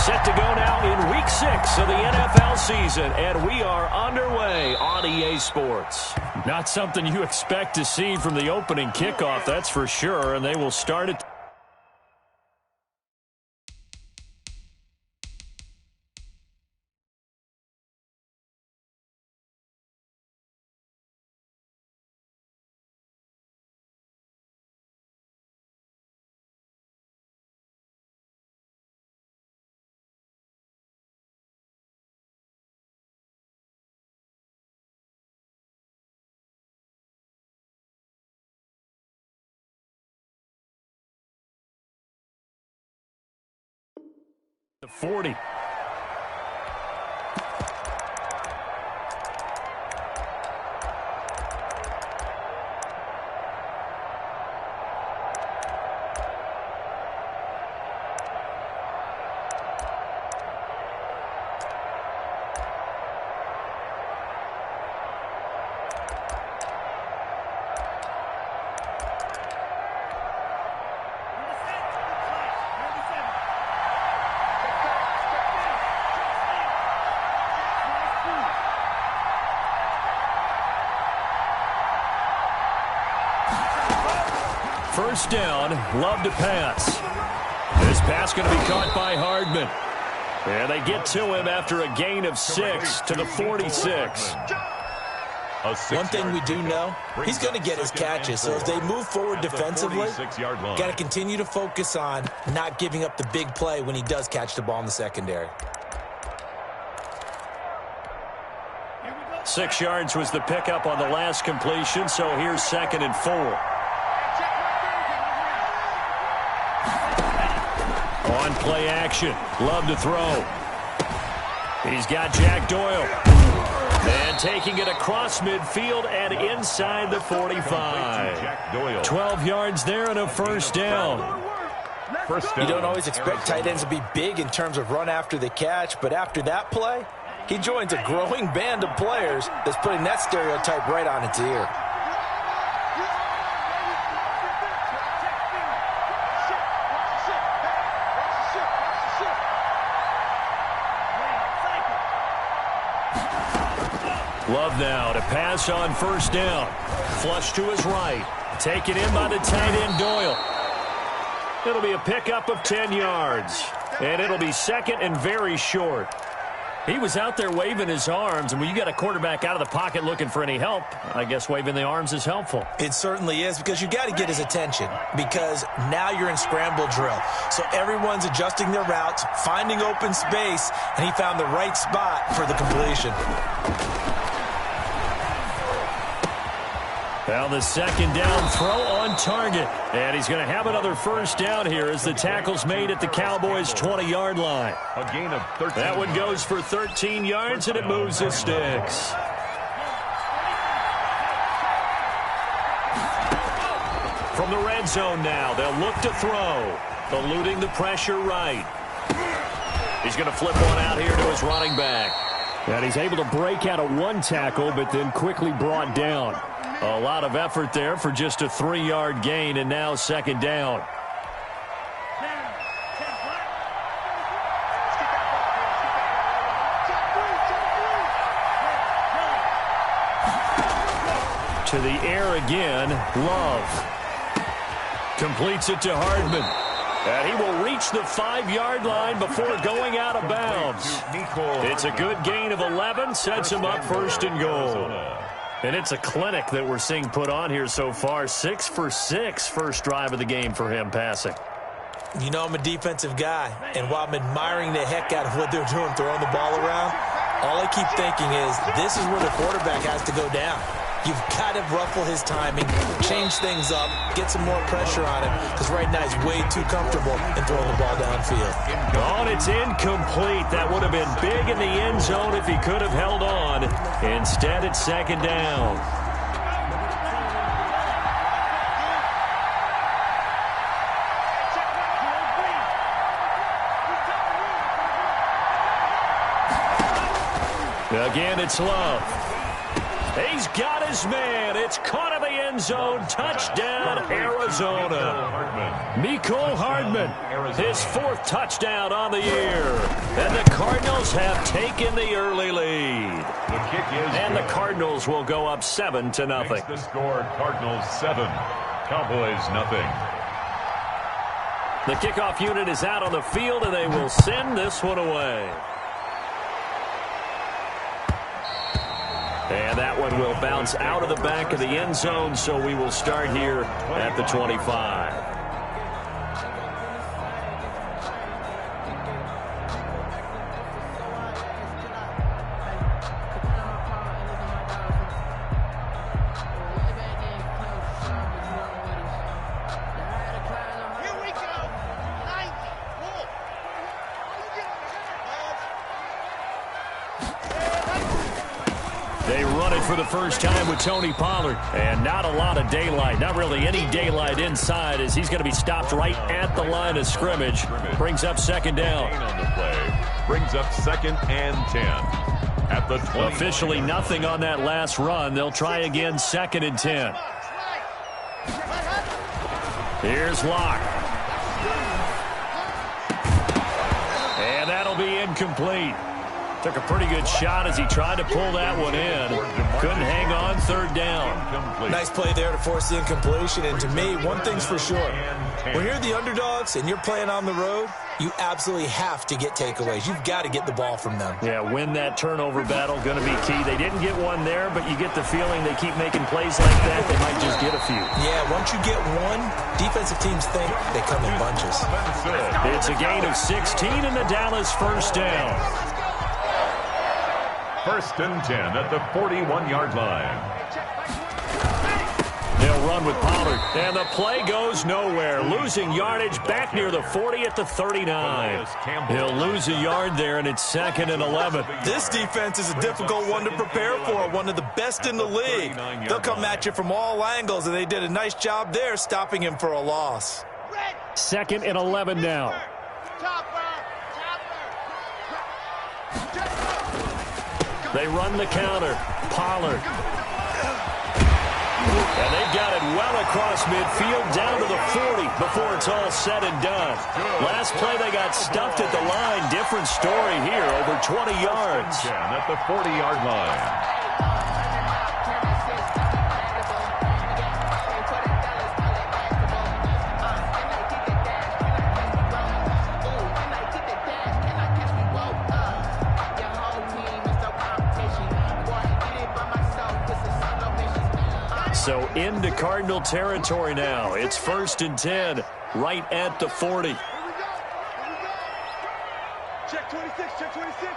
Set to go now in Week 6 of the NFL season, and we are underway on EA Sports. Not something you expect to see from the opening kickoff, that's for sure, and they will start it. The 40. First down, love to pass. This pass going to be caught by Hardman. And they get to him after a gain of 6 to the 46. One thing we do know, he's going to get his catches. So as they move forward defensively, got to continue to focus on not giving up the big play when he does catch the ball in the secondary. 6 yards was the pickup on the last completion, so here's 2nd and 4. On play action, love to throw. He's got Jack Doyle. And taking it across midfield and inside the 45. 12 yards there and a first down. You don't always expect tight ends to be big in terms of run after the catch, but after that play, he joins a growing band of players that's putting that stereotype right on its ear. Love now to pass on first down. Flush to his right. Taken in by the tight end Doyle. It'll be a pickup of 10 yards. And it'll be 2nd and very short. He was out there waving his arms, and when you got a quarterback out of the pocket looking for any help, I guess waving the arms is helpful. It certainly is, because you got to get his attention, because now you're in scramble drill. So everyone's adjusting their routes, finding open space, and he found the right spot for the completion. Well, the 2nd down throw on target. And he's going to have another first down here as the tackle's made at the Cowboys' 20-yard line. A gain of 13. That one goes for 13 yards, and it moves the sticks. From the red zone now, they'll look to throw. Eluding the pressure right. He's going to flip one out here to his running back. And he's able to break out of one tackle, but then quickly brought down. A lot of effort there for just a 3-yard gain, and now 2nd down. To the air again, Love. Completes it to Hardman. And he will reach the 5-yard line before going out of bounds. It's a good gain of 11, sets him up 1st and goal. And it's a clinic that we're seeing put on here so far. 6 for 6 first drive of the game for him passing. You know I'm a defensive guy, and while I'm admiring the heck out of what they're doing, throwing the ball around, all I keep thinking is this is where the quarterback has to go down. You've got to ruffle his timing, change things up, get some more pressure on him, because right now he's way too comfortable in throwing the ball downfield. Oh, and it's incomplete. That would have been big in the end zone if he could have held on. Instead, it's 2nd down. Again, it's Love. He's got his man. It's caught in the end zone. Touchdown, Arizona. Mecole Hardman, his 4th touchdown on the year. And the Cardinals have taken the early lead. The kick is and good. The Cardinals will go up 7-0. Makes the score Cardinals 7, Cowboys nothing. The kickoff unit is out on the field, and they will send this one away. And that one will bounce out of the back of the end zone, so we will start here at the 25. They run it for the first time with Tony Pollard. And not a lot of daylight. Not really any daylight inside as he's going to be stopped right at the line of scrimmage. Brings up second down. On the play. Brings up 2nd and 10. At the 20. Officially nothing on that last run. They'll try again 2nd and 10. Here's Locke. And that'll be incomplete. Took a pretty good shot as he tried to pull that one in. Couldn't hang on 3rd down. Nice play there to force the incompletion. And to me, one thing's for sure. When you're the underdogs and you're playing on the road, you absolutely have to get takeaways. You've got to get the ball from them. Yeah, win that turnover battle, going to be key. They didn't get one there, but you get the feeling they keep making plays like that, they might just get a few. Yeah, once you get one, defensive teams think they come in bunches. It's a gain of 16 in the Dallas first down. 1st and 10 at the 41-yard line. They'll run with Pollard, and the play goes nowhere. Losing yardage back near the 40 at the 39. He'll lose a yard there, and it's 2nd and 11. This defense is a difficult one to prepare for, one of the best in the league. They'll come at you from all angles, and they did a nice job there stopping him for a loss. 2nd and 11 now. They run the counter. Pollard. And they've got it well across midfield down to the 40 before it's all said and done. Last play they got stuffed at the line. Different story here, over 20 yards. At the 40-yard line. So into Cardinal territory now. It's 1st and 10, right at the 40. Check 26, check 26.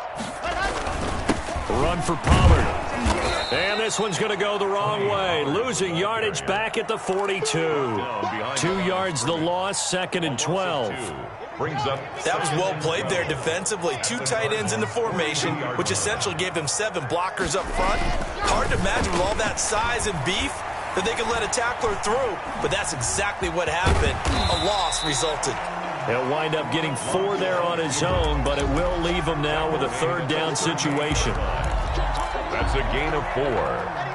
Run for Pollard. And this one's going to go the wrong way. Losing yardage back at the 42. 2 yards the loss, 2nd and 12. That was well played there defensively. 2 tight ends in the formation, which essentially gave them 7 blockers up front. Hard to imagine with all that size and beef that they could let a tackler through, but that's exactly what happened. A loss resulted. He'll wind up getting 4 there on his own, but it will leave him now with a 3rd down situation. That's a gain of 4.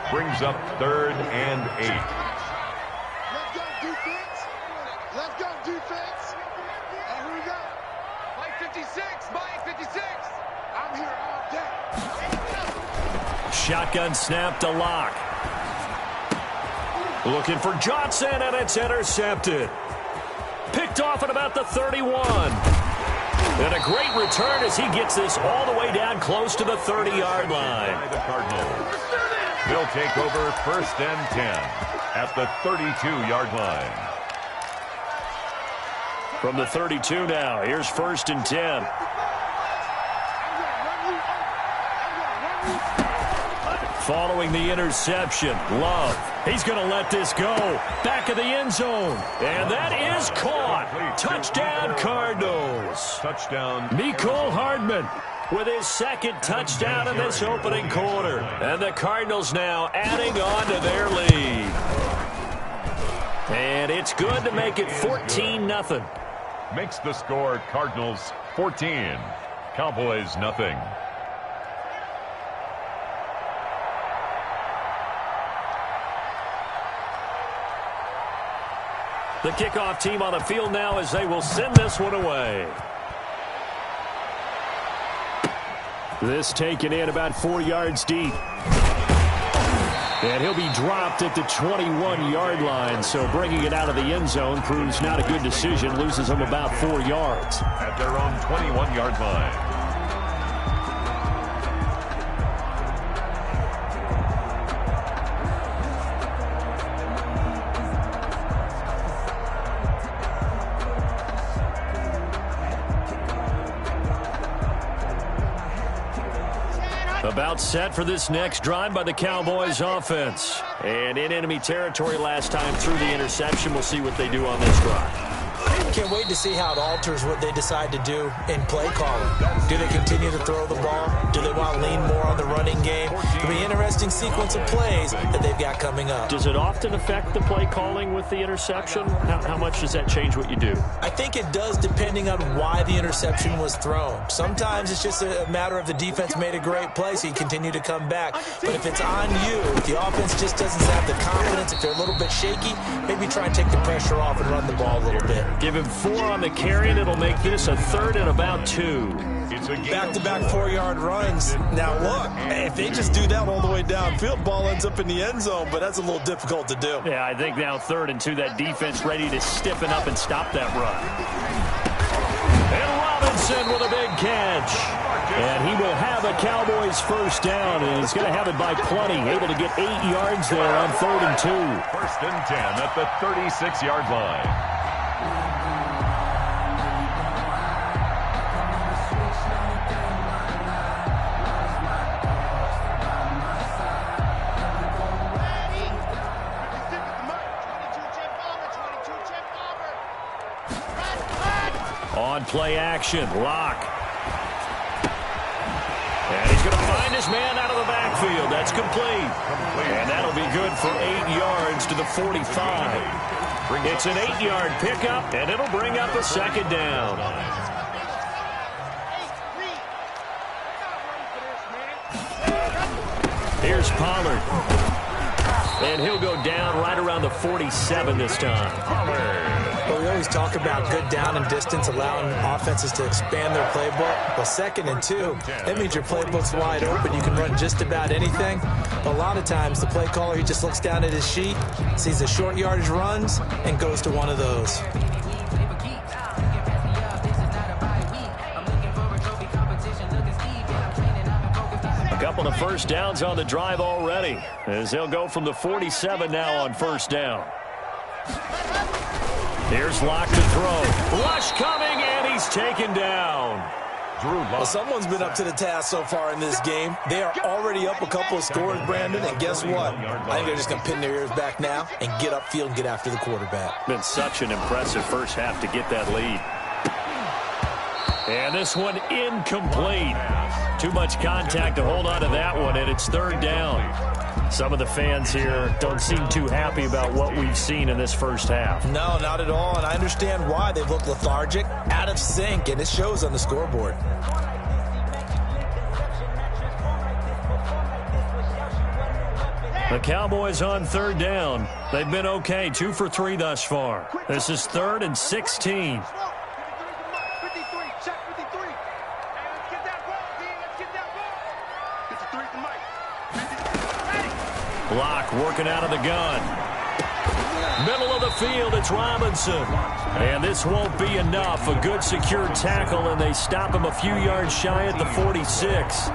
Brings up 3rd and 8. Let's go defense. Let's go defense. And here we go. Mike 56, Mike 56. I'm here all day. Shotgun snap to Locke. Looking for Johnson, and it's intercepted. Picked off at about the 31. And a great return as he gets this all the way down close to the 30-yard line. The Cardinals. They'll take over 1st and 10 at the 32-yard line. From the 32 now, here's 1st and 10. Following the interception, Love. He's going to let this go. Back of the end zone. And that is caught. Touchdown, Cardinals. Touchdown. Mecole Hardman with his 2nd touchdown in this opening quarter. And the Cardinals now adding on to their lead. And it's good to make it 14-0. Makes the score Cardinals 14. Cowboys nothing. The kickoff team on the field now as they will send this one away. This taken in about 4 yards deep. And he'll be dropped at the 21-yard line, so bringing it out of the end zone proves not a good decision, loses him about 4 yards. At their own 21-yard line. About set for this next drive by the Cowboys offense. And in enemy territory last time through the interception. We'll see what they do on this drive. Can't wait to see how it alters what they decide to do in play calling. Do they continue to throw the ball? Do they want to lean more on the running game? It'll be an interesting sequence of plays that they've got coming up. Does it often affect the play calling with the interception? How much does that change what you do? I think it does, depending on why the interception was thrown. Sometimes it's just a matter of the defense made a great play, so you continue to come back. But if it's on you, if the offense just doesn't have the confidence, if they're a little bit shaky, maybe try and take the pressure off and run the ball a little bit. Give him 4 on the carry, and it'll make this a 3rd and about 2. Back-to-back 4-yard runs. Now, look, if they just do that all the way downfield, ball ends up in the end zone, but that's a little difficult to do. Yeah, I think now 3rd and 2, that defense ready to stiffen up and stop that run. And Robinson with a big catch. And he will have a Cowboys first down, and he's going to have it by plenty, able to get 8 yards there on 3rd and 2. 1st and 10 at the 36-yard line. On play action, Locke. And he's going to find his man out of the backfield. That's complete. And that'll be good for 8 yards to the 45. It's an 8-yard pickup, and it'll bring up a 2nd down. Here's Pollard. And he'll go down right around the 47 this time. Well, we always talk about good down and distance, allowing offenses to expand their playbook. Well, 2nd and 2, that means your playbook's wide open. You can run just about anything. But a lot of times, the play caller, he just looks down at his sheet, sees the short yardage runs, and goes to one of those. Couple of first downs on the drive already, as they'll go from the 47 now on 1st down. Here's Locke to throw. Rush coming, and he's taken down. Well, someone's been up to the task so far in this game. They are already up a couple of scores, Brandon, and guess what? I think they're just going to pin their ears back now and get upfield and get after the quarterback. Been such an impressive first half to get that lead. And this one incomplete. Too much contact to hold on to that one, and it's 3rd down. Some of the fans here don't seem too happy about what we've seen in this first half. No, not at all, and I understand why. They've looked lethargic, out of sync, and it shows on the scoreboard. The Cowboys on 3rd down. They've been okay, 2 for 3 thus far. This is 3rd and 16. Locke working out of the gun. Middle of the field, it's Robinson. And this won't be enough. A good secure tackle, and they stop him a few yards shy at the 46.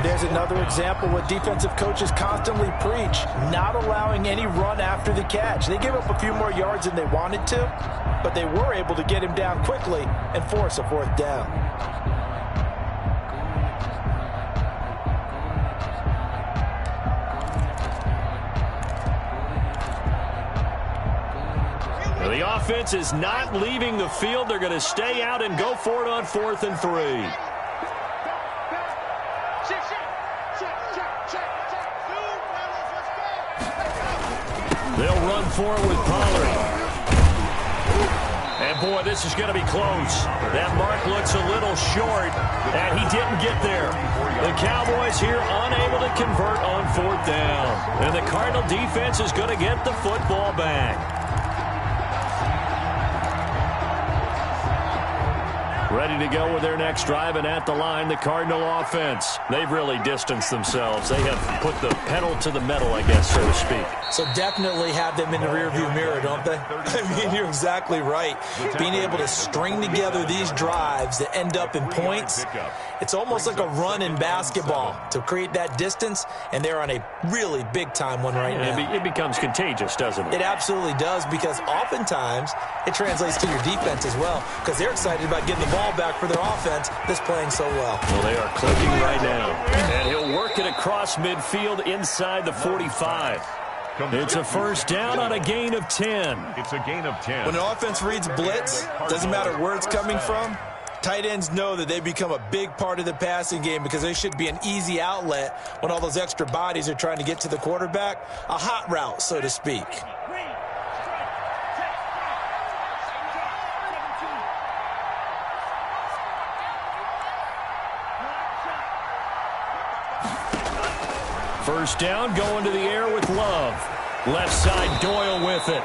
There's another example what defensive coaches constantly preach, not allowing any run after the catch. They gave up a few more yards than they wanted to, but they were able to get him down quickly and force a 4th down. The offense is not leaving the field. They're going to stay out and go for it on 4th and 3. They'll run for it with Pollard. And, boy, this is going to be close. That mark looks a little short, and he didn't get there. The Cowboys here unable to convert on 4th down. And the Cardinal defense is going to get the football back. Ready to go with their next drive, and at the line, the Cardinal offense. They've really distanced themselves. They have put the pedal to the metal, I guess, so to speak. So definitely have them in the rearview mirror, don't they? I mean, you're exactly right. Being able to string together these drives that end up in points, it's almost like a run in basketball to create that distance, and they're on a really big-time one right now. It becomes contagious, doesn't it? It absolutely does, because oftentimes it translates to your defense as well, because they're excited about getting the ball back for their offense that's playing so well. Well, they are clicking right now. And he'll work it across midfield inside the 45. It's a first down on a gain of 10. It's a gain of 10. When an offense reads blitz, doesn't matter where it's coming from, tight ends know that they become a big part of the passing game because they should be an easy outlet when all those extra bodies are trying to get to the quarterback. A hot route, so to speak. First down, going to the air with Love. Left side, Doyle with it.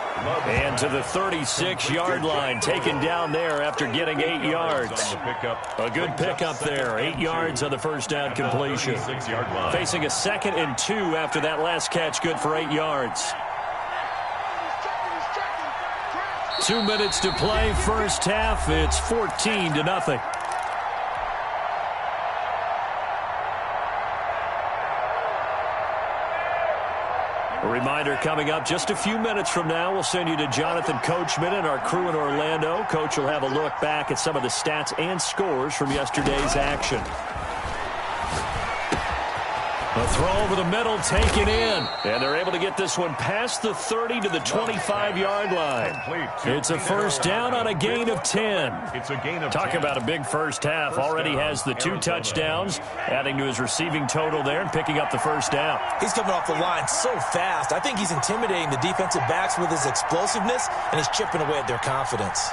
And to the 36-yard line, taken down there after getting 8 yards. A good pickup there, 8 yards on the first down completion. Facing a 2nd and 2 after that last catch, good for 8 yards. 2 minutes to play, first half. It's 14-0. A reminder coming up just a few minutes from now, we'll send you to Jonathan Coachman and our crew in Orlando. Coach will have a look back at some of the stats and scores from yesterday's action. A throw over the middle, taken in. And they're able to get this one past the 30 to the 25-yard line. It's a first down on a gain of 10. It's a gain of 10. Talk about a big first half. Already has the 2 touchdowns, adding to his receiving total there and picking up the first down. He's coming off the line so fast. I think he's intimidating the defensive backs with his explosiveness, and he's chipping away at their confidence.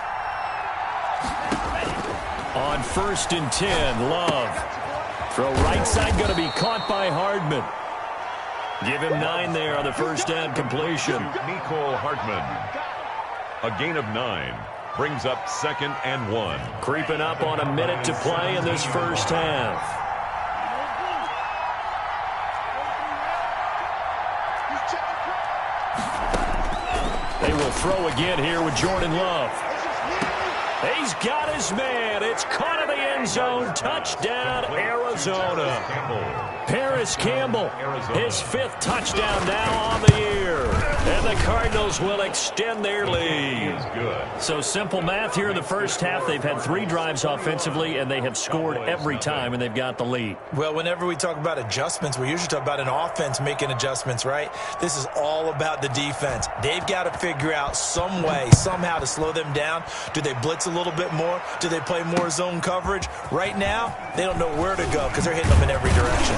On 1st and 10, Love. Throw right side, going to be caught by Hardman. Give him 9 there on the first down completion. Nicole Hartman. A gain of 9. Brings up 2nd and 1. Creeping up on a minute to play in this first half. They will throw again here with Jordan Love. He's got his man. It's caught in the end zone. Touchdown, Arizona. Paris Campbell, his 5th touchdown now on the year. And the Cardinals will extend their lead. So simple math here in the first half. They've had 3 drives offensively, and they have scored every time, and they've got the lead. Well, whenever we talk about adjustments, we usually talk about an offense making adjustments, right? This is all about the defense. They've got to figure out some way, somehow to slow them down. Do they blitz a little bit more? Do they play more zone coverage? Right now, they don't know where to go because they're hitting them in every direction.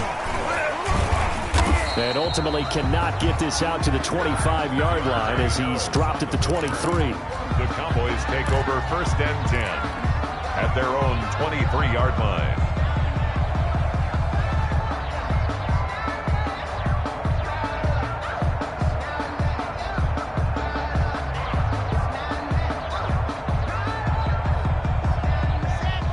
And ultimately cannot get this out to the 25-yard line as he's dropped at the 23. The Cowboys take over 1st and 10 at their own 23-yard line.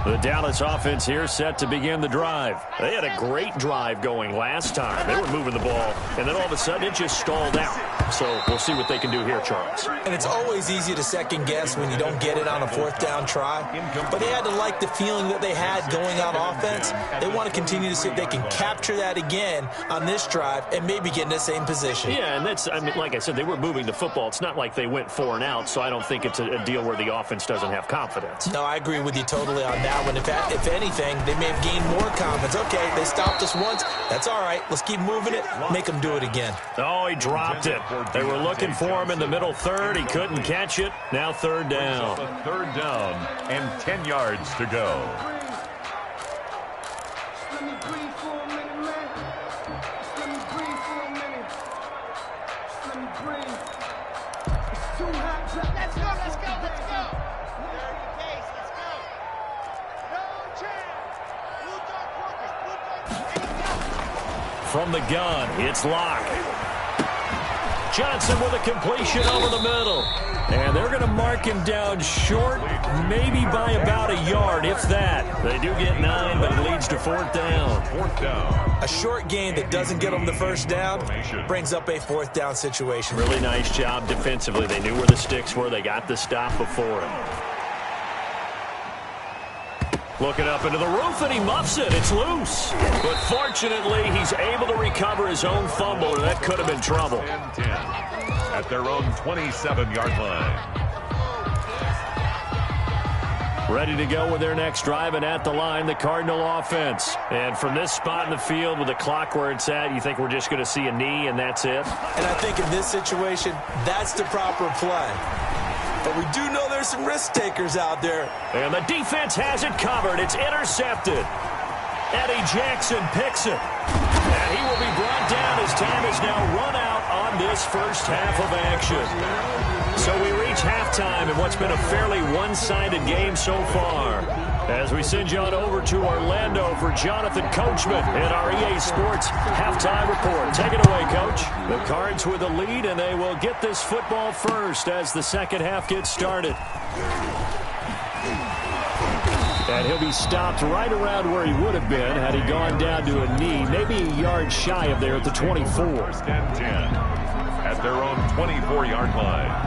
The Dallas offense here set to begin the drive. They had a great drive going last time. They were moving the ball, and then all of a sudden it just stalled out. So we'll see what they can do here, Charles. And it's always easy to second guess when you don't get it on a 4th down try. But they had to like the feeling that they had going on offense. They want to continue to see if they can capture that again on this drive and maybe get in the same position. Yeah, and that's, I mean, like I said, they were moving the football. It's not like they went 4 and out, so I don't think it's a deal where the offense doesn't have confidence. No, I agree with you totally on that one. If anything, they may have gained more confidence. Okay, they stopped us once. That's all right. Let's keep moving it. Make them do it again. Oh, he dropped it. They were looking for him in the middle third. He couldn't catch it. Now 3rd down. 3rd down and 10 yards to go. From the gun, it's Locke. Johnson with a completion over the middle. And they're going to mark him down short, maybe by about a yard, if that. They do get 9, but it leads to 4th down. 4th down. A short gain that doesn't get them the first down brings up a 4th down situation. Really nice job defensively. They knew where the sticks were. They got the stop before him. Looking up into the roof, and he muffs it. It's loose. But fortunately, he's able to recover his own fumble, and that could have been trouble. 10-10 at their own 27-yard line. Ready to go with their next drive, and at the line, the Cardinal offense. And from this spot in the field with the clock where it's at, you think we're just going to see a knee, and that's it? And I think in this situation, that's the proper play. But we do know there's some risk takers out there. And the defense has it covered. It's intercepted. Eddie Jackson picks it. And he will be brought down as time is now run out on this first half of action. So we reach halftime in what's been a fairly one-sided game so far. As we send you on over to Orlando for Jonathan Coachman in our EA Sports Halftime Report. Take it away, Coach. The Cards with the lead, and they will get this football first as the second half gets started. And he'll be stopped right around where he would have been had he gone down to a knee, maybe a yard shy of there at the 24. 1st and 10 at their own 24-yard line.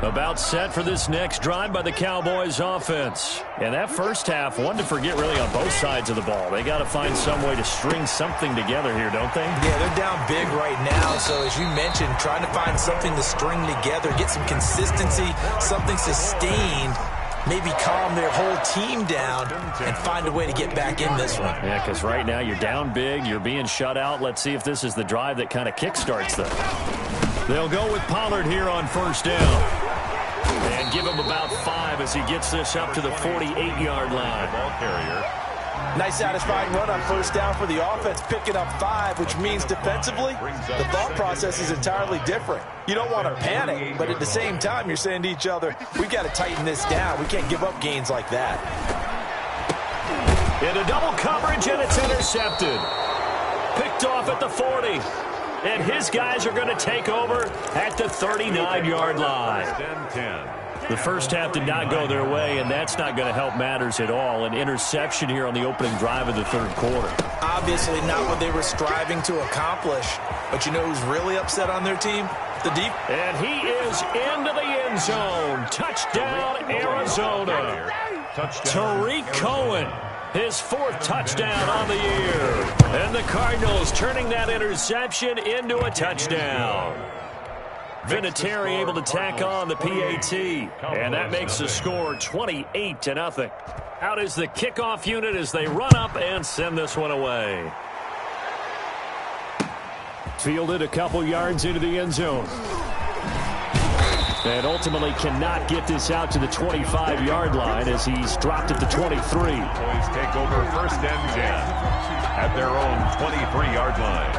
About set for this next drive by the Cowboys offense. And that first half, one to forget really on both sides of the ball. They got to find some way to string something together here, don't they? Yeah, they're down big right now. So as you mentioned, trying to find something to string together, get some consistency, something sustained, maybe calm their whole team down and find a way to get back in this one. Yeah, because right now you're down big, you're being shut out. Let's see if this is the drive that kind of kickstarts them. They'll go with Pollard here on first down. And give him about 5 as he gets this up to the 48-yard line. Ball carrier. Nice satisfying run on first down for the offense, picking up 5, which means defensively, the thought process is entirely different. You don't want to panic, but at the same time, you're saying to each other, we've got to tighten this down. We can't give up gains like that. Into double coverage, and it's intercepted. Picked off at the 40. And his guys are going to take over at the 39-yard line. 10-10. The first half did not go their way, and that's not going to help matters at all. An interception here on the opening drive of the third quarter. Obviously not what they were striving to accomplish. But you know who's really upset on their team? The deep. And he is into the end zone. Touchdown, Arizona. Tariq Cohen. His 4th touchdown on the year. And the Cardinals turning that interception into a touchdown. Vinatieri able to tack on the PAT. And that makes the score 28-0. Out is the kickoff unit as they run up and send this one away. Fielded a couple yards into the end zone. And ultimately cannot get this out to the 25-yard line as he's dropped at the 23. Boys take over 1st and 10 at their own 23-yard line.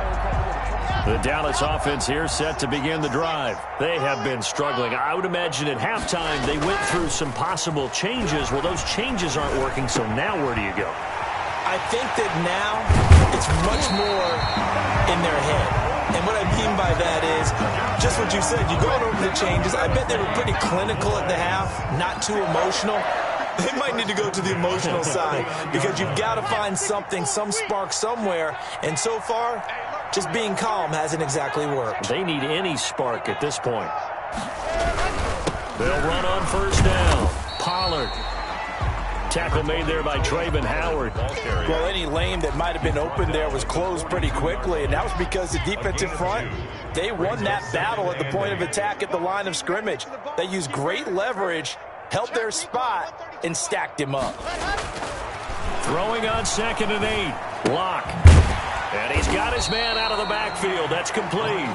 The Dallas offense here set to begin the drive. They have been struggling. I would imagine at halftime they went through some possible changes. Well, those changes aren't working, so now where do you go? I think that now it's much more in their head. And what I mean by that is just what you said. You're going over the changes. I bet they were pretty clinical at the half, not too emotional. They might need to go to the emotional side because you've got to find something, some spark somewhere. And so far, just being calm hasn't exactly worked. They need any spark at this point. They'll run on first down. Pollard. Tackle made there by Trayvon Howard. Well, any lane that might have been open there was closed pretty quickly, and that was because the defensive front, they won that battle at the point of attack at the line of scrimmage. They used great leverage, held their spot, and stacked him up. Throwing on 2nd and 8. Lock. And he's got his man out of the backfield. That's complete.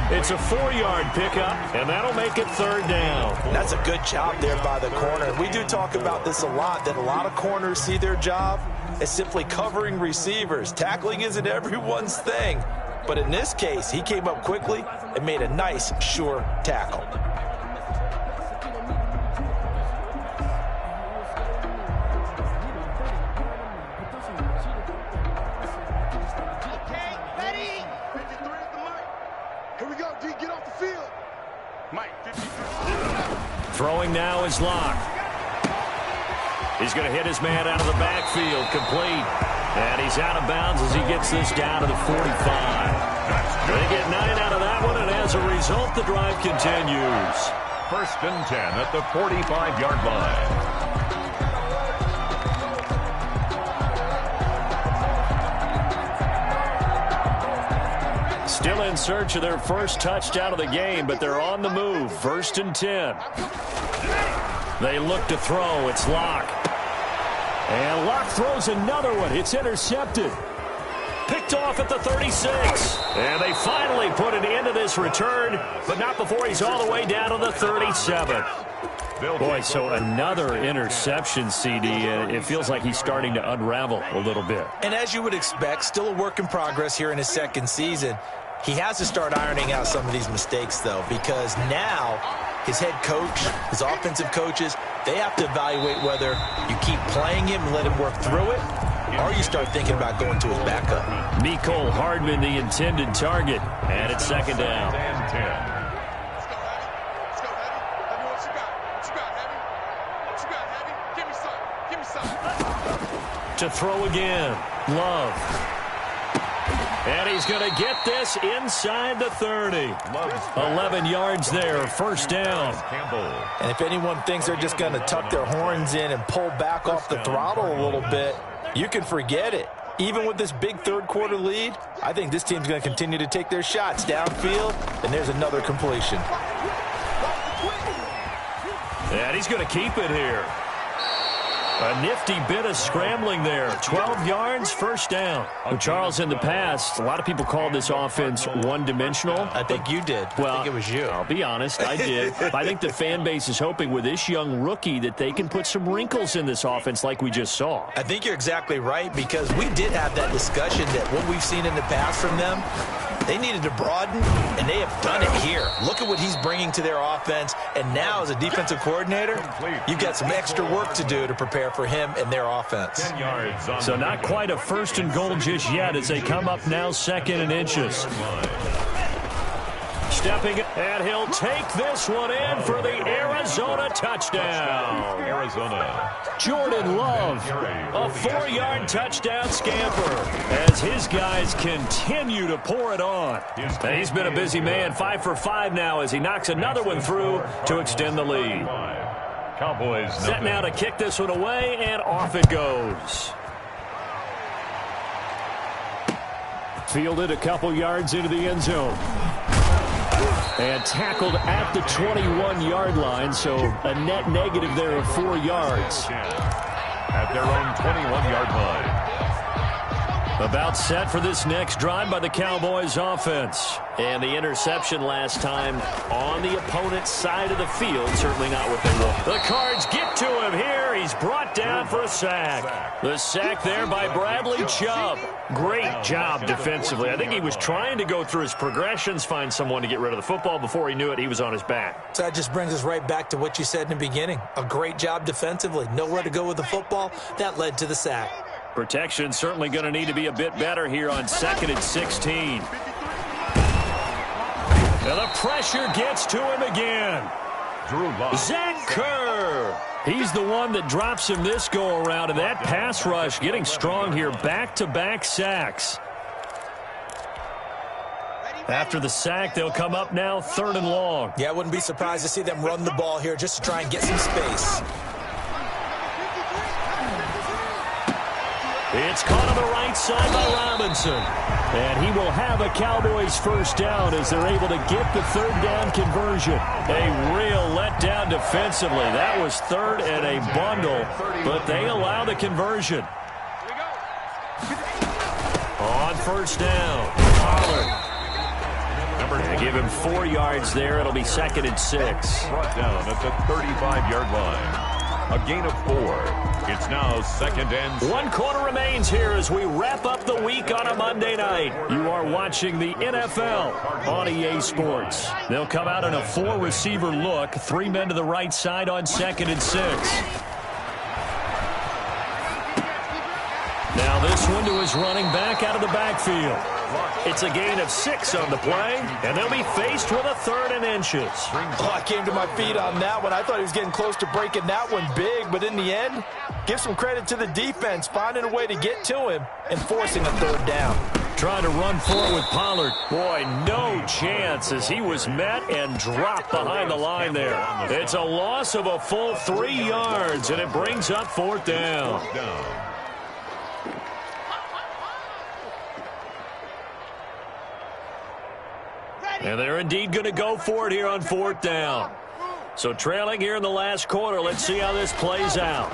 It's a 4-yard pickup, and that'll make it 3rd down. That's a good job there by the corner. We do talk about this a lot, that a lot of corners see their job as simply covering receivers. Tackling isn't everyone's thing. But in this case, he came up quickly and made a nice, sure tackle. D, get off the field. Mike, 53. Throwing now is Locke. He's going to hit his man out of the backfield, complete. And he's out of bounds as he gets this down to the 45. They get 9 out of that one, and as a result, the drive continues. 1st and 10 at the 45-yard line. Still in search of their first touchdown of the game, but they're on the move. 1st and 10. They look to throw. It's Locke. And Locke throws another one. It's intercepted. Picked off at the 36. And they finally put an end to this return, but not before he's all the way down to the 37. Boy, so another interception, CD. It feels like he's starting to unravel a little bit. And as you would expect, still a work in progress here in his 2nd season. He has to start ironing out some of these mistakes, though, because now his head coach, his offensive coaches, they have to evaluate whether you keep playing him and let him work through it, or you start thinking about going to his backup. Mecole Hardman, the intended target, and it's 2nd down. And 10. Let's go, Heavy. Heavy, what you got? What you got, Heavy? What you got, Heavy? Give me some. Give me some. To throw again, Love. And he's going to get this inside the 30. 11 yards there, 1st down. And if anyone thinks they're just going to tuck their horns in and pull back off the throttle a little bit, you can forget it. Even with this big 3rd quarter lead, I think this team's going to continue to take their shots downfield, and there's another completion. And he's going to keep it here. A nifty bit of scrambling there. 12 yards, 1st down. Well, Charles, in the past, a lot of people called this offense one-dimensional. I think you did. Well, I think it was you. I'll be honest, I did. I think the fan base is hoping with this young rookie that they can put some wrinkles in this offense like we just saw. I think you're exactly right, because we did have that discussion that what we've seen in the past from them, they needed to broaden, and they have done it here. Look at what he's bringing to their offense, and now as a defensive coordinator, you've got some extra work to do to prepare for him and their offense. 10 yards on So not quite a 1st and goal just yet as they come up now 2nd and inches. Stepping, and he'll take this one in for the Arizona touchdown. Arizona. Jordan Love, a 4-yard touchdown scamper as his guys continue to pour it on. And he's been a busy man, 5 for 5 now as he knocks another one through to extend the lead. Cowboys. Set now to kick this one away, and off it goes. Fielded a couple yards into the end zone. And tackled at the 21-yard line, so a net negative there of 4 yards. At their own 21-yard line. About set for this next drive by the Cowboys offense. And the interception last time on the opponent's side of the field. Certainly not what they want. The Cards get to him here. He's brought down for a sack. The sack there by Bradley Chubb. Great job defensively. I think he was trying to go through his progressions, find someone to get rid of the football. Before he knew it, he was on his back. So that just brings us right back to what you said in the beginning. A great job defensively. Nowhere to go with the football. That led to the sack. Protection certainly going to need to be a bit better here on 2nd and 16. And the pressure gets to him again. Zach Kerr. He's the one that drops him this go-around, and that pass rush getting strong here. Back-to-back sacks. After the sack, they'll come up now 3rd and long. Yeah, I wouldn't be surprised to see them run the ball here just to try and get some space. It's caught on the right side by Robinson. And he will have a Cowboys 1st down as they're able to get the 3rd down conversion. A real letdown defensively. That was 3rd and a bundle, but they allow the conversion. On 1st down, Pollard. They give him 4 yards there. It'll be 2nd and 6. Brought down at the 35-yard line. A gain of 4. It's now 2nd and 6. 1 quarter remains here as we wrap up the week on a Monday night. You are watching the NFL on EA Sports. They'll come out in a 4-receiver look. 3 men to the right side on 2nd and 6. Now this one to his running back out of the backfield. It's a gain of 6 on the play, and they'll be faced with a 3rd and inches. Oh, I came to my feet on that one. I thought he was getting close to breaking that one big, but in the end, give some credit to the defense, finding a way to get to him and forcing a 3rd down. Trying to run forward with Pollard. Boy, no chance as he was met and dropped behind the line there. It's a loss of a full 3 yards, and it brings up 4th down. And they're indeed going to go for it here on 4th down. So trailing here in the last quarter. Let's see how this plays out.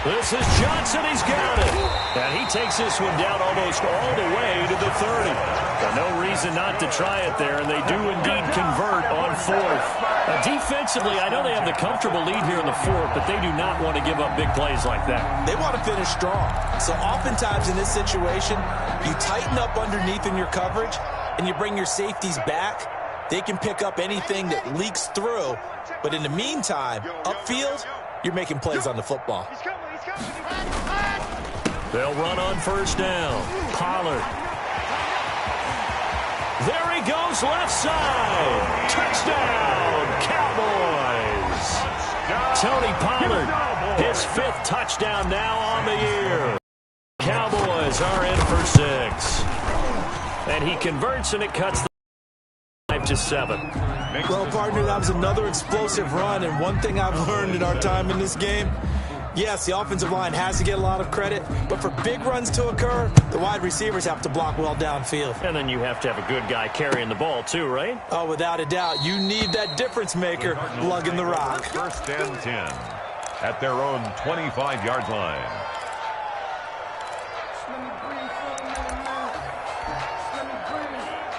This is Johnson. He's got it. And he takes this one down almost all the way to the 30. But no reason not to try it there, and they do indeed convert on 4th. Defensively, I know they have the comfortable lead here in the 4th, but they do not want to give up big plays like that. They want to finish strong. So oftentimes in this situation, you tighten up underneath in your coverage, and you bring your safeties back. They can pick up anything that leaks through. But in the meantime, upfield, you're making plays on the football. They'll run on 1st down. Pollard. There he goes, left side. Touchdown, Cowboys. Tony Pollard, his 5th touchdown now on the year. Cowboys are in for 6. And he converts, and it cuts the 5-7. Well, partner, that was another explosive run, and one thing I've learned in our time in this game, yes, the offensive line has to get a lot of credit, but for big runs to occur, the wide receivers have to block well downfield. And then you have to have a good guy carrying the ball too, right? Oh, without a doubt. You need that difference maker lugging the rock. 1st and 10 at their own 25-yard line.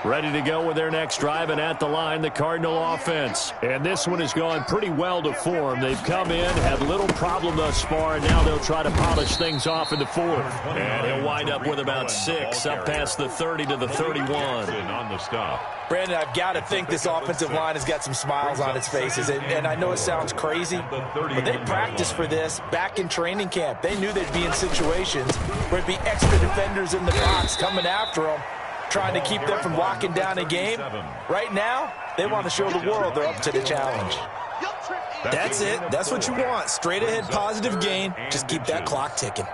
Ready to go with their next drive, and at the line, the Cardinal offense. And this one has gone pretty well to form. They've come in, had little problem thus far, and now they'll try to polish things off in the 4th. And he'll wind up with about 6, up past the 30 to the 31. On the stop. Brandon, I've got to think this offensive line has got some smiles on its faces. And I know it sounds crazy, but they practiced for this back in training camp. They knew they'd be in situations where it'd be extra defenders in the box coming after them, trying to keep them from locking down a game. Right now, they want to show the world they're up to the challenge. That's it. That's what you want. Straight ahead, positive gain. Just keep that clock ticking.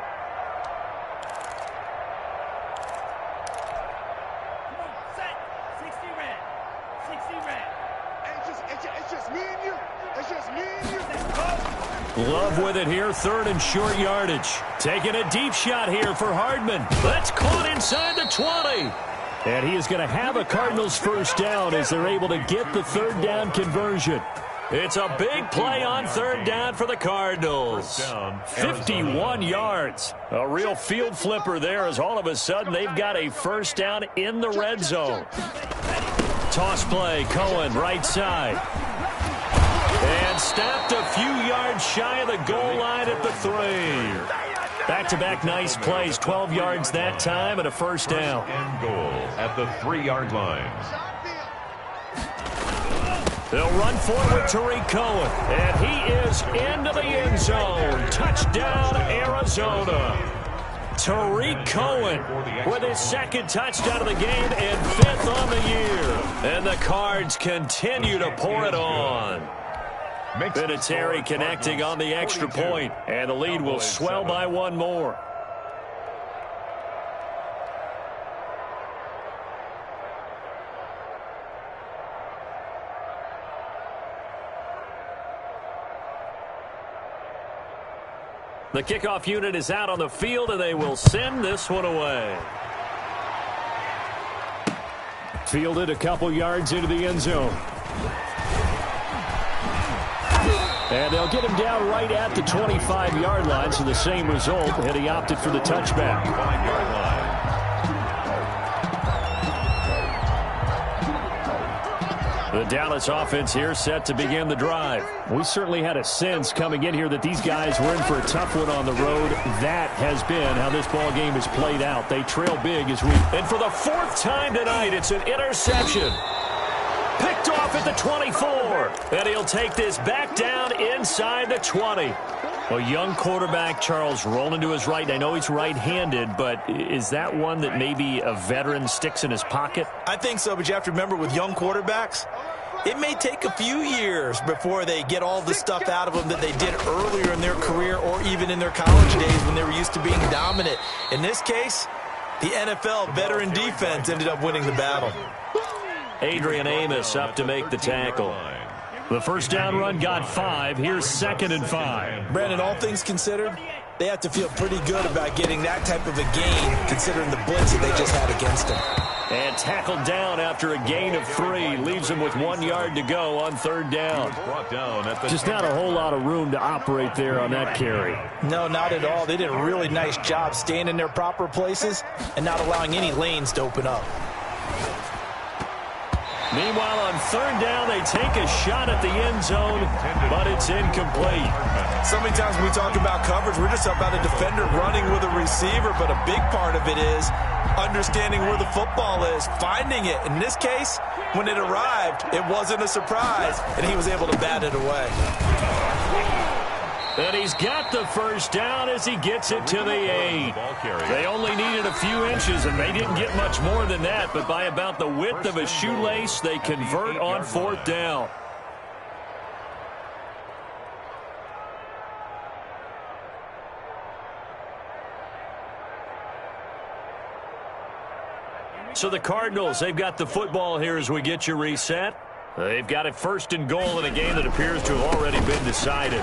Love with it here, 3rd and short yardage. Taking a deep shot here for Hardman. That's caught inside the 20. And he is going to have a Cardinals 1st down as they're able to get the 3rd down conversion. It's a big play on 3rd down for the Cardinals. 51 yards. A real field flipper there as all of a sudden they've got a 1st down in the red zone. Toss play, Cohen, right side. And stopped a few yards shy of the goal line at the 3. Back-to-back nice plays, 12 yards that time and a 1st down. And goal at the 3-yard line. They'll run forward with Tariq Cohen. And he is into the end zone. Touchdown, Arizona. Tariq Cohen with his 2nd touchdown of the game and 5th on the year. And the Cards continue to pour it on. Vinatieri connecting on the extra point, and the lead will swell by 1 more. The kickoff unit is out on the field, and they will send this one away. Fielded a couple yards into the end zone. And they'll get him down right at the 25-yard line, so the same result, and he opted for the touchback. 5-yard line. The Dallas offense here set to begin the drive. We certainly had a sense coming in here that these guys were in for a tough one on the road. That has been how this ball game has played out. They trail big as we... And for the 4th time tonight, it's an interception. Picked off at the 24. And he'll take this back down inside the 20. Well, young quarterback Charles rolling to his right. I know he's right-handed, but is that one that maybe a veteran sticks in his pocket? I think so, but you have to remember with young quarterbacks, it may take a few years before they get all the stuff out of them that they did earlier in their career or even in their college days when they were used to being dominant. In this case, the NFL veteran defense ended up winning the battle. Adrian Amos up to make the tackle. The first down run got 5. Here's 2nd and 5. Brandon, all things considered, they have to feel pretty good about getting that type of a gain considering the blitz that they just had against them. And tackled down after a gain of 3. Leaves him with 1 yard to go on 3rd down. Just not a whole lot of room to operate there on that carry. No, not at all. They did a really nice job staying in their proper places and not allowing any lanes to open up. Meanwhile, on 3rd down, they take a shot at the end zone, but it's incomplete. So many times when we talk about coverage, we're just about a defender running with a receiver, but a big part of it is understanding where the football is, finding it. In this case, when it arrived, it wasn't a surprise, and he was able to bat it away. And he's got the first down as he gets it to the 8. They only needed a few inches, and they didn't get much more than that, but by about the width of a shoelace, they convert on 4th down. So the Cardinals, they've got the football here as we get you reset. They've got it 1st and goal in a game that appears to have already been decided.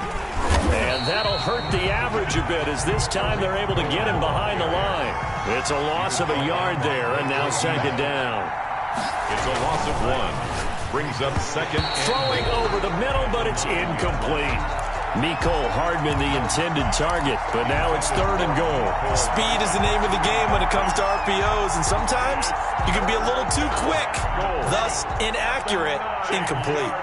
And that'll hurt the average a bit as this time they're able to get him behind the line. It's a loss of a yard there, and now 2nd down. It's a loss of 1. Brings up 2nd. Throwing over the middle, but it's incomplete. Mecole Hardman the intended target, but now it's 3rd and goal. Speed is the name of the game when it comes to RPOs, and sometimes you can be a little too quick, thus inaccurate, incomplete.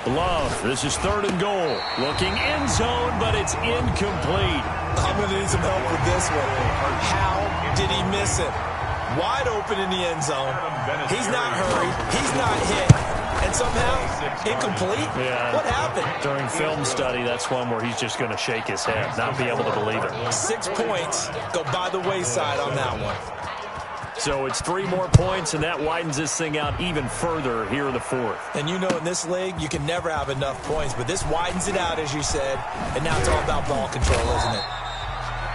Love, this is 3rd and goal. Looking end zone, but it's incomplete. I'm going to need some help with this one. How did he miss it? Wide open in the end zone. He's not hurried. He's not hit. And somehow, incomplete? Yeah. What happened? During film study, that's one where he's just going to shake his head, not be able to believe it. 6 points go by the wayside on that one. So it's 3 more points, and that widens this thing out even further here in the 4th. And you know in this league, you can never have enough points, but this widens it out, as you said, and now it's all about ball control, isn't it?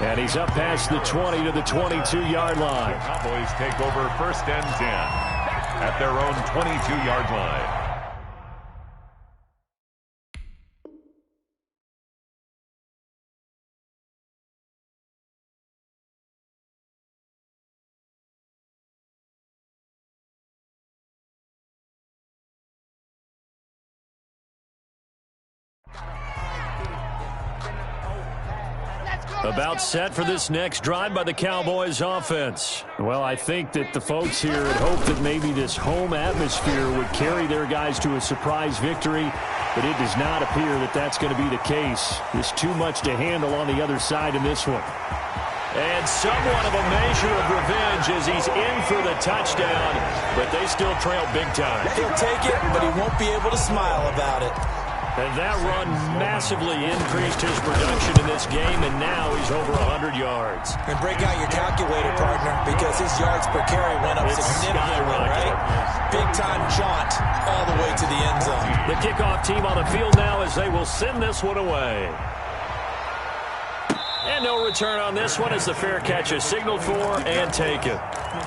And he's up past the 20 to the 22-yard line. The Cowboys take over 1st and 10 at their own 22-yard line. About set for this next drive by the Cowboys offense. Well, I think that the folks here had hoped that maybe this home atmosphere would carry their guys to a surprise victory, but it does not appear that that's going to be the case. There's too much to handle on the other side in this one. And somewhat of a measure of revenge as he's in for the touchdown, but they still trail big time. He'll take it, but he won't be able to smile about it. And that run massively increased his production in this game, and now he's over 100 yards. And break out your calculator, partner, because his yards per carry went up significantly, right? Big-time jaunt all the way to the end zone. The kickoff team on the field now as they will send this one away. And no return on this one as the fair catch is signaled for and taken.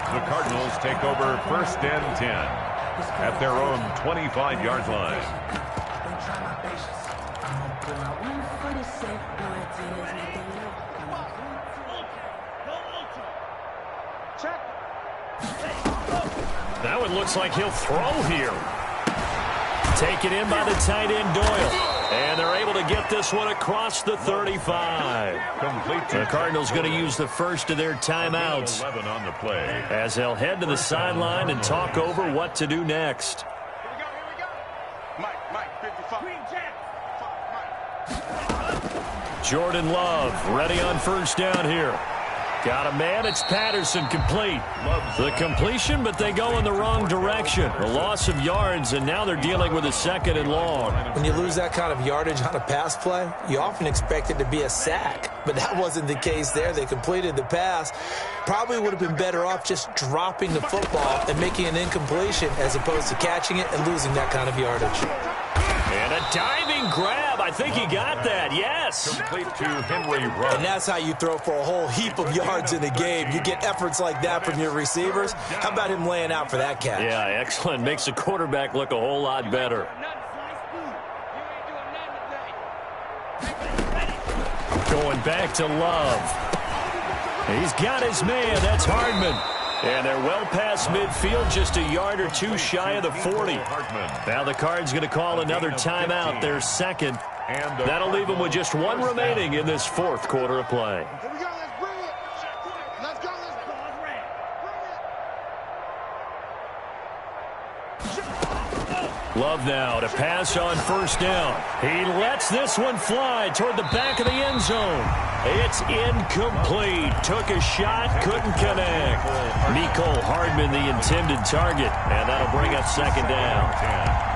The Cardinals take over 1st and 10 at their own 25-yard line. That one looks like he'll throw here. Taken in by the tight end Doyle. And they're able to get this one across the 35. The Cardinals going to use the first of their timeouts on the play as they'll head to the sideline and talk over what to do next. Jordan Love ready on 1st down here. Got a man. It's Patterson complete. The completion, but they go in the wrong direction. A loss of yards, and now they're dealing with a 2nd and long. When you lose that kind of yardage on a pass play, you often expect it to be a sack. But that wasn't the case there. They completed the pass. Probably would have been better off just dropping the football and making an incompletion as opposed to catching it and losing that kind of yardage. And a diving grab. I think he got that. Yes. Complete to Henry Ruggs. And that's how you throw for a whole heap of yards in a game. You get efforts like that from your receivers. How about him laying out for that catch? Yeah, excellent. Makes the quarterback look a whole lot better. Going back to Love. He's got his man. That's Hardman. And they're well past midfield, just a yard or two shy of the 40. Now the Cards going to call another timeout, their 2nd. That'll leave them with just 1 remaining in this 4th quarter of play. Here we go. Let's bring it. Let's go. Love now to pass on 1st down. He lets this one fly toward the back of the end zone. It's incomplete. Took a shot, couldn't connect. Mecole Hardman, the intended target, and that'll bring up 2nd down.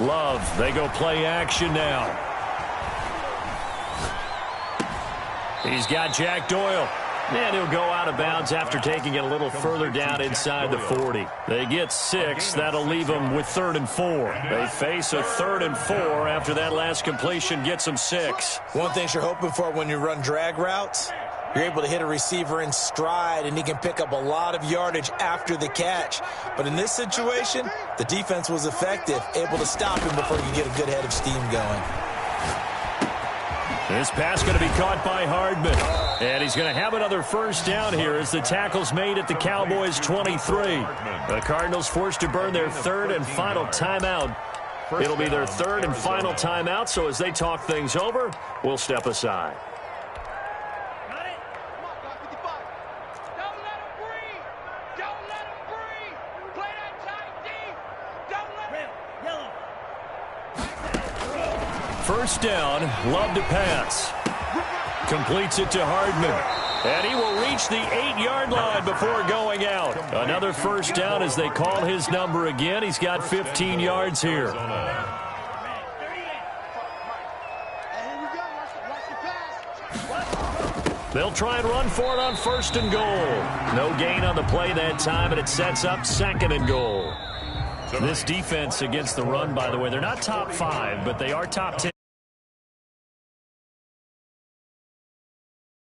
Love, they go play action now. He's got Jack Doyle. And he'll go out of bounds after taking it a little further down inside the 40. They get 6. That'll leave them with 3rd and 4. They face a 3rd and 4 after that last completion gets them 6. One thing you're hoping for when you run drag routes, you're able to hit a receiver in stride, and he can pick up a lot of yardage after the catch. But in this situation, the defense was effective, able to stop him before you get a good head of steam going. This pass going to be caught by Hardman. And he's going to have another 1st down here as the tackle's made at the Cowboys' 23. The Cardinals forced to burn their 3rd and final timeout. It'll be their 3rd and final timeout, so as they talk things over, we'll step aside. First down, Love to pass. Completes it to Hardman. And he will reach the 8-yard line before going out. Another 1st down as they call his number again. He's got 15 yards here. They'll try and run for it on 1st and goal. No gain on the play that time, and it sets up 2nd and goal. This defense against the run, by the way, they're not top 5, but they are top 10.